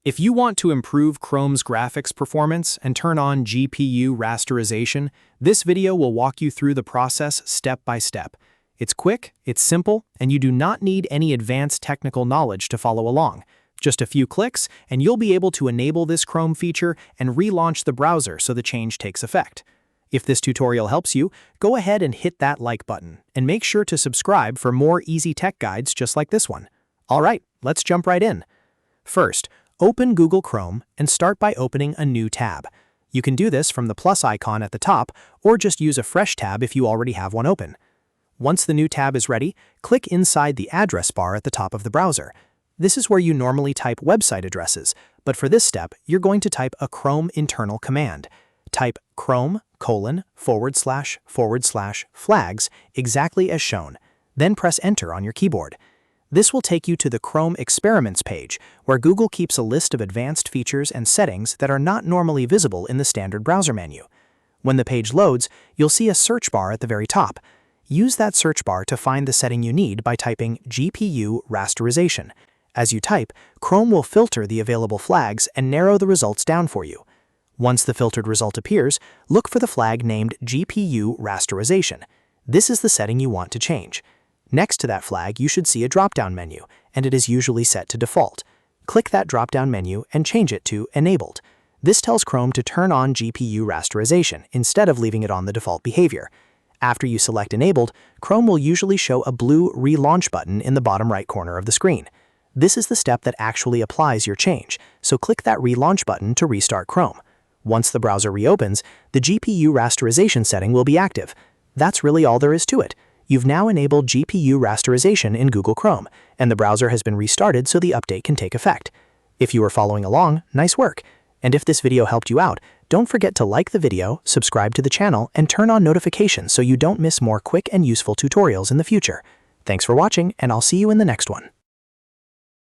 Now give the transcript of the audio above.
If you want to improve Chrome's graphics performance and turn on GPU rasterization, this video will walk you through the process step by step. It's quick, it's simple, and you do not need any advanced technical knowledge to follow along. Just a few clicks, and you'll be able to enable this Chrome feature and relaunch the browser so the change takes effect. If this tutorial helps you, go ahead and hit that like button, and make sure to subscribe for more easy tech guides just like this one. All right, let's jump right in. First, open Google Chrome and start by opening a new tab. You can do this from the plus icon at the top, or just use a fresh tab if you already have one open. Once the new tab is ready, click inside the address bar at the top of the browser. This is where you normally type website addresses, but for this step, you're going to type a Chrome internal command. Type chrome://flags exactly as shown, then press enter on your keyboard. This will take you to the Chrome Experiments page, where Google keeps a list of advanced features and settings that are not normally visible in the standard browser menu. When the page loads, you'll see a search bar at the very top. Use that search bar to find the setting you need by typing GPU Rasterization. As you type, Chrome will filter the available flags and narrow the results down for you. Once the filtered result appears, look for the flag named GPU Rasterization. This is the setting you want to change. Next to that flag, you should see a drop-down menu, and it is usually set to default. Click that drop-down menu and change it to Enabled. This tells Chrome to turn on GPU rasterization instead of leaving it on the default behavior. After you select Enabled, Chrome will usually show a blue Relaunch button in the bottom right corner of the screen. This is the step that actually applies your change, so click that Relaunch button to restart Chrome. Once the browser reopens, the GPU rasterization setting will be active. That's really all there is to it. You've now enabled GPU rasterization in Google Chrome, and the browser has been restarted so the update can take effect. If you were following along, nice work. And if this video helped you out, don't forget to like the video, subscribe to the channel, and turn on notifications so you don't miss more quick and useful tutorials in the future. Thanks for watching, and I'll see you in the next one.